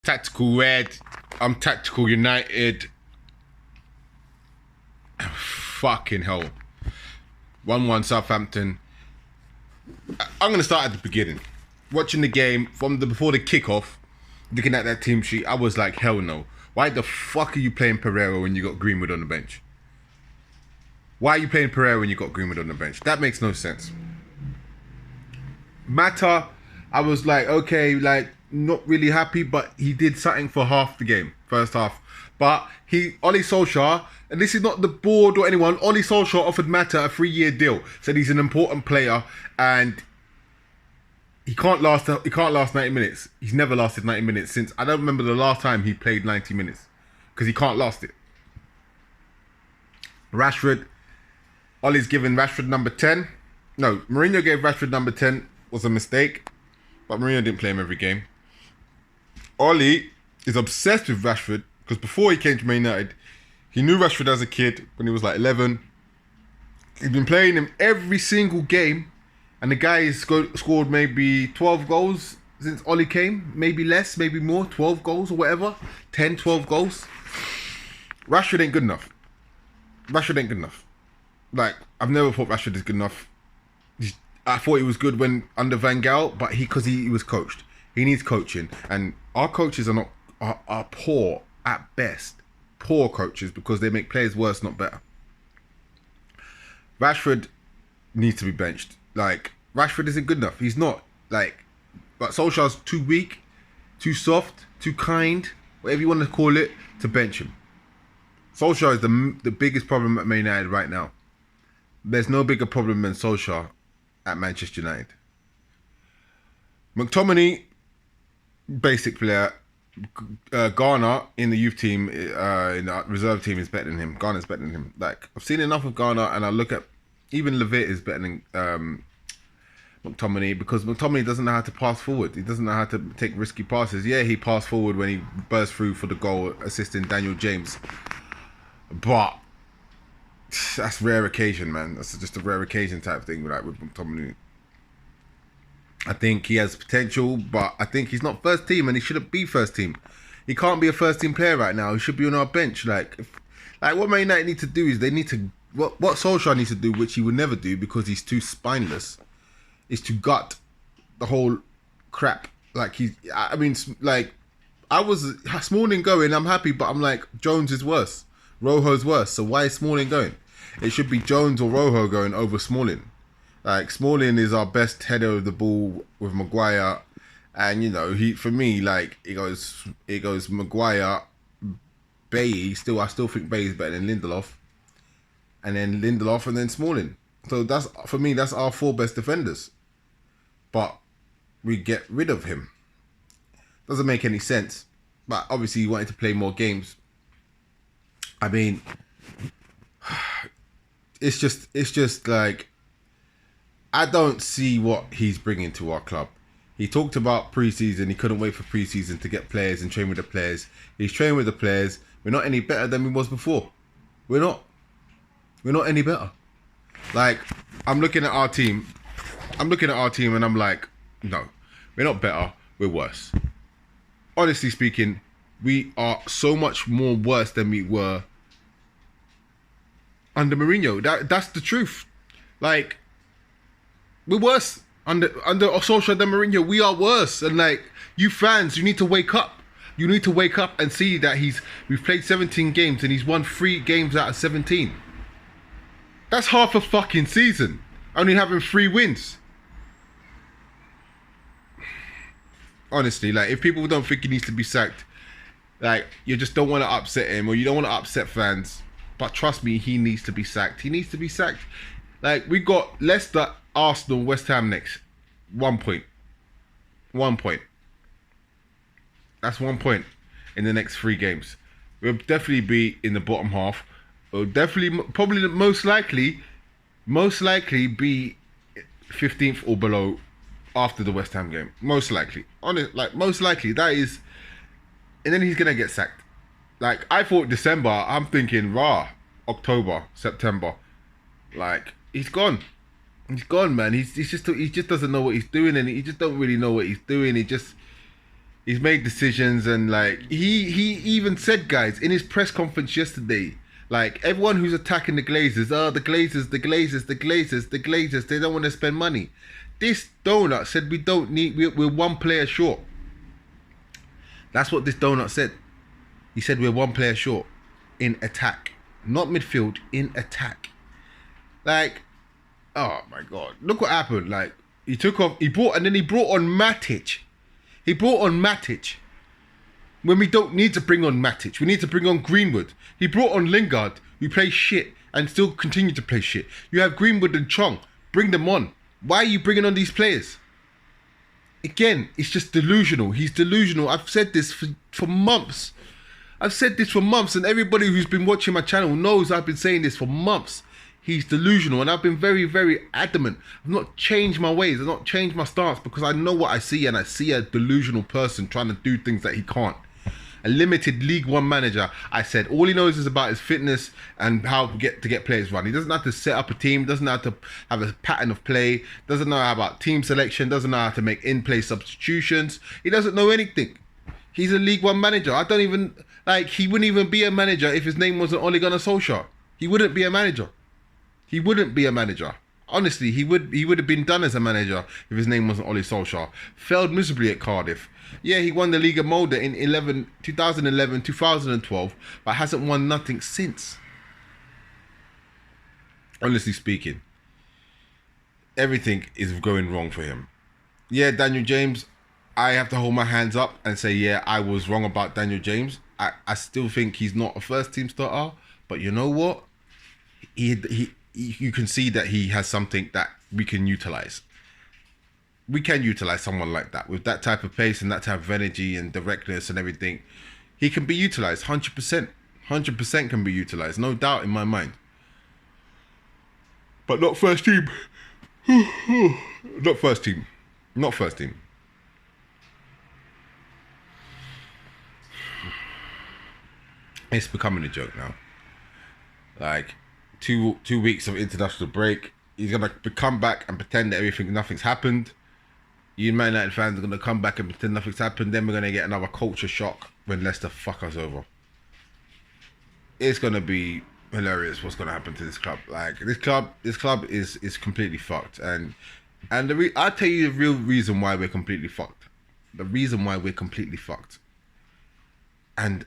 Tactical Red. I'm Tactical United. Fucking hell. 1-1 Southampton. I'm going to start at the beginning. Watching the game from before the kickoff, looking at that team sheet, I was like, hell no. Why the fuck are you playing Pereira when you got Greenwood on the bench? Why are you playing Pereira when you got Greenwood on the bench? That makes no sense. Mata, I was like, okay, like, not really happy, but he did something for half the game, first half. But Ollie Solskjaer, and this is not the board or anyone, Ollie Solskjaer offered Mata a 3-year deal. Said he's an important player and he can't last 90 minutes. He's never lasted 90 minutes since, I don't remember the last time he played 90 minutes. Because he can't last it. Rashford, Ollie's given Rashford number 10. No, Mourinho gave Rashford number 10, was a mistake. But Mourinho didn't play him every game. Ollie is obsessed with Rashford because before he came to Man United, he knew Rashford as a kid when he was like 11. He's been playing him every single game, and the guy has scored maybe 12 goals since Ollie came. Maybe less, maybe more, 12 goals or whatever. 10, 12 goals. Rashford ain't good enough. Rashford ain't good enough. Like, I've never thought Rashford is good enough. I thought he was good when under Van Gaal, but because he was coached. He needs coaching, and our coaches are poor at best. Poor coaches because they make players worse, not better. Rashford needs to be benched. Like, Rashford isn't good enough. He's not. Like, but Solskjaer's too weak, too soft, too kind, whatever you want to call it, to bench him. Solskjaer is the biggest problem at Man United right now. There's no bigger problem than Solskjaer at Manchester United. McTominay, basic player. Garner in the youth team, in the reserve team, is better than him. Garner's better than him. Like, I've seen enough of Garner, and I look at even Levitt is better than McTominay because McTominay doesn't know how to pass forward. He doesn't know how to take risky passes. Yeah, he passed forward when he burst through for the goal, assisting Daniel James, but that's rare occasion, man. That's just a rare occasion type thing, like with McTominay. I think he has potential, but I think he's not first team, and he shouldn't be first team. He can't be a first team player right now. He should be on our bench. Like what Man United need to do is they need to what Solskjaer needs to do, which he would never do because he's too spineless, is to gut the whole crap. Like I mean, like I was Smalling going. I'm happy, but I'm like Jones is worse. Rojo's worse. So why is Smalling going? It should be Jones or Rojo going over Smalling. Like, Smalling is our best header of the ball with Maguire. And, you know, for me, like, it goes Maguire, Bailly. I still think Bailly's better than Lindelof. And then Lindelof and then Smalling. So for me, that's our 4 best defenders. But we get rid of him. Doesn't make any sense. But obviously, he wanted to play more games. I mean, it's just like, I don't see what he's bringing to our club. He talked about pre-season. He couldn't wait for pre-season to get players and train with the players. He's training with the players. We're not any better than we was before. We're not any better. Like, I'm looking at our team and I'm like, no, we're not better. We're worse. Honestly speaking, we are so much more worse than we were under Mourinho. That's the truth. Like, we're worse under Solskjaer than Mourinho. We are worse, and like, you fans, you need to wake up. You need to wake up and see that we've played 17 games and he's won 3 games out of 17. That's half a fucking season, only having 3 wins. Honestly, like, if people don't think he needs to be sacked, like, you just don't want to upset him or you don't want to upset fans. But trust me, he needs to be sacked. He needs to be sacked. Like, we got Leicester, Arsenal, West Ham next. 1 point. 1 point. That's 1 point in the next 3 games. We'll definitely be in the bottom half. We'll definitely, probably most likely be 15th or below after the West Ham game. Most likely. Most likely. That is. And then he's going to get sacked. Like, I thought December, I'm thinking, October, September. Like, he's gone. He's gone, man. He just doesn't know what he's doing, and he just don't really know what he's doing. He's made decisions, and like he even said, guys, in his press conference yesterday, like everyone who's attacking the Glazers, the Glazers, the Glazers, the Glazers, the Glazers, they don't want to spend money. This donut said we don't need. We're one player short. That's what this donut said. He said we're one player short in attack, not midfield, in attack. Like, oh my god, look what happened. Like he took off, he brought on Matic. He brought on Matic when we don't need to bring on Matic. We need to bring on Greenwood. He brought on Lingard, who plays shit and still continue to play shit. You have Greenwood and Chong. Bring them on. Why are you bringing on these players? Again, it's just delusional. He's delusional. I've said this for months. I've said this for months, and everybody who's been watching my channel knows I've been saying this for months. He's delusional, and I've been very, very adamant. I've not changed my ways. I've not changed my stance because I know what I see, and I see a delusional person trying to do things that he can't. A limited League One manager. I said all he knows is about his fitness and how to get players run. He doesn't have to set up a team. Doesn't have to have a pattern of play. Doesn't know about team selection. Doesn't know how to make in-play substitutions. He doesn't know anything. He's a League One manager. I don't even like. He wouldn't even be a manager if his name wasn't Ole Gunnar Solskjaer. He wouldn't be a manager. He wouldn't be a manager. Honestly, he would have been done as a manager if his name wasn't Ole Solskjaer. Failed miserably at Cardiff. Yeah, he won the Liga Molde in 2011, 2012, but hasn't won nothing since. Honestly speaking, everything is going wrong for him. Yeah, Daniel James, I have to hold my hands up and say, yeah, I was wrong about Daniel James. I still think he's not a first team starter, but you know what? You can see that he has something that we can utilize. We can utilize someone like that with that type of pace and that type of energy and directness and everything. He can be utilized 100%. 100% can be utilized, no doubt in my mind. But not first team. Not first team. Not first team. It's becoming a joke now. Like, two weeks of international break, he's gonna come back and pretend that nothing's happened. You Man United fans are gonna come back and pretend nothing's happened. Then we're gonna get another culture shock when Leicester fuck us over. It's gonna be hilarious what's gonna happen to this club. Like this club is completely fucked. And I'll tell you the real reason why we're completely fucked. The reason why we're completely fucked. And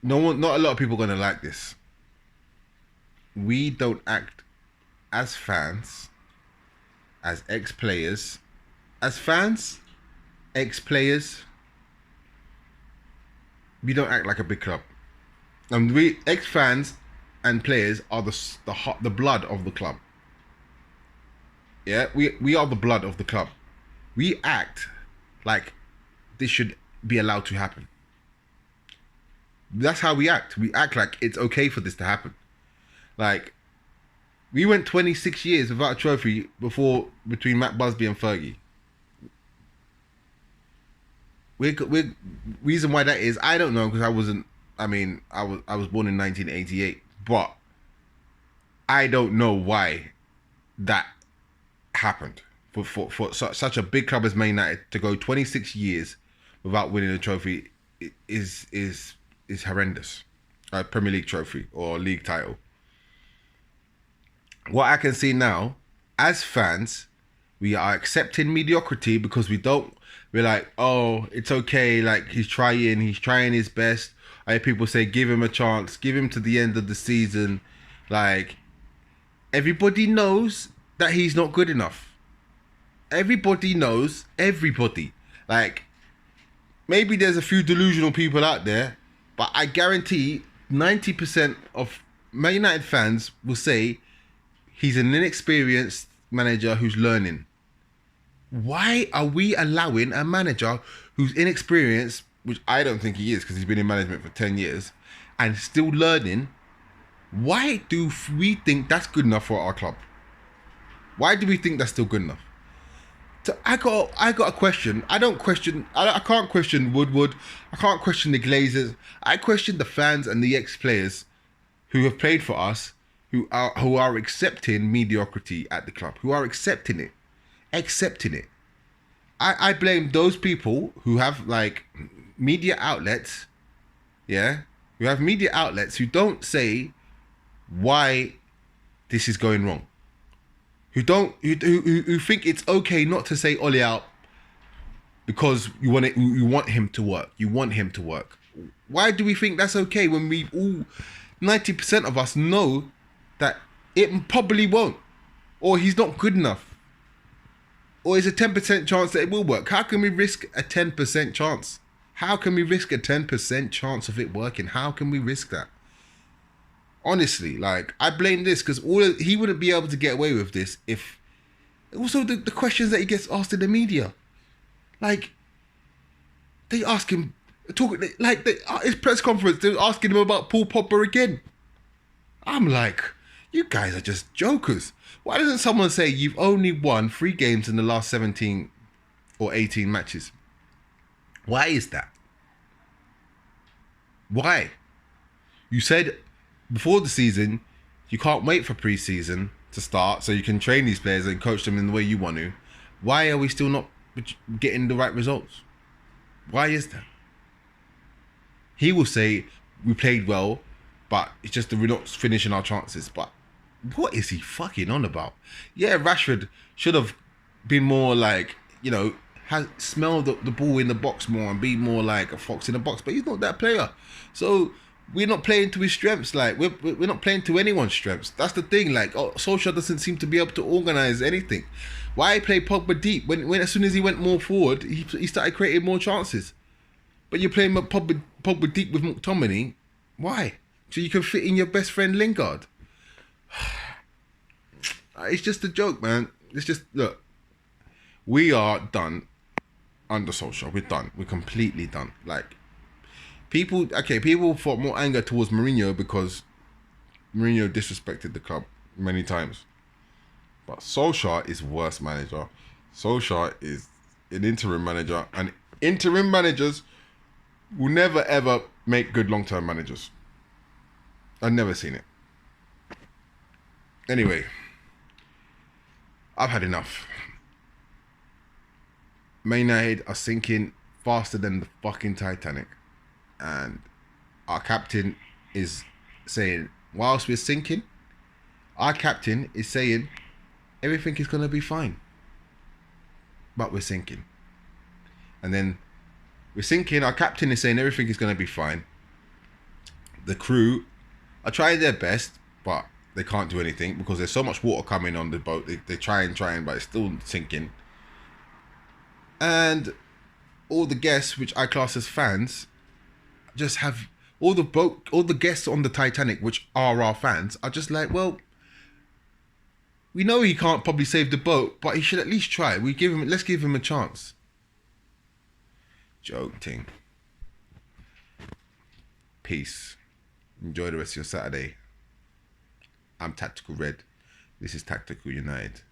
not a lot of people are gonna like this. We don't act as fans, as ex-players, as fans, ex-players. We don't act like a big club, and we ex-fans and players are the blood of the club. Yeah, we are the blood of the club. We act like this should be allowed to happen. That's how we act. We act like it's okay for this to happen. Like, we went 26 years without a trophy between Matt Busby and Fergie. Reason why that is, I don't know, because I was born in 1988, but I don't know why that happened for such a big club as Man United to go 26 years without winning a trophy is horrendous. A Premier League trophy or league title. What I can see now, as fans, we are accepting mediocrity because we're like, oh, it's okay, like he's trying his best. I hear people say, give him a chance, give him to the end of the season. Like, everybody knows that he's not good enough. Everybody knows, like, maybe there's a few delusional people out there, but I guarantee 90% of Man United fans will say he's an inexperienced manager who's learning. Why are we allowing a manager who's inexperienced, which I don't think he is because he's been in management for 10 years, and still learning? Why do we think that's good enough for our club? Why do we think that's still good enough? So I got a question. I can't question Woodward. I can't question the Glazers. I question the fans and the ex-players who have played for us, who are accepting mediocrity at the club, who are accepting it. I blame those people who have like media outlets, yeah, who have media outlets who don't say why this is going wrong. Who think it's okay not to say Ollie out because you want him to work. You want him to work. Why do we think that's okay when we all 90% of us know that it probably won't, or he's not good enough, or it's a 10% chance that it will work? How can we risk a 10% chance? How can we risk a 10% chance of it working? How can we risk that? Honestly, like, I blame this because he wouldn't be able to get away with this if... Also, the questions that he gets asked in the media. Like, they ask him... his press conference, they're asking him about Paul Pogba again. I'm like, you guys are just jokers. Why doesn't someone say you've only won 3 games in the last 17 or 18 matches? Why is that? Why? You said before the season you can't wait for pre-season to start so you can train these players and coach them in the way you want to. Why are we still not getting the right results? Why is that? He will say we played well, but it's just that we're not finishing our chances. But what is he fucking on about? Yeah, Rashford should have been more like, smell the ball in the box more and be more like a fox in the box. But he's not that player. So we're not playing to his strengths. Like, we're not playing to anyone's strengths. That's the thing. Like, Solskjaer doesn't seem to be able to organise anything. Why play Pogba deep when as soon as he went more forward, he started creating more chances? But you're playing Pogba deep with McTominay. Why? So you can fit in your best friend Lingard. It's just a joke, man. It's just, look, we are done under Solskjaer. We're done. We're completely done. Like, people fought more anger towards Mourinho because Mourinho disrespected the club many times. But Solskjaer is worse manager. Solskjaer is an interim manager, and interim managers will never ever make good long-term managers. I've never seen it. Anyway, I've had enough. Man United are sinking faster than the fucking Titanic. And our captain is saying, whilst we're sinking, our captain is saying everything is going to be fine. But we're sinking. And then we're sinking, our captain is saying everything is going to be fine. The crew are trying their best, but they can't do anything because there's so much water coming on the boat. They're trying, but it's still sinking. And all the guests, which I class as fans, just have all the guests on the Titanic, which are our fans, are just like, well, we know he can't probably save the boat, but he should at least try. Let's give him a chance. Joke thing. Peace. Enjoy the rest of your Saturday. I'm Tactical Red. This is Tactical United.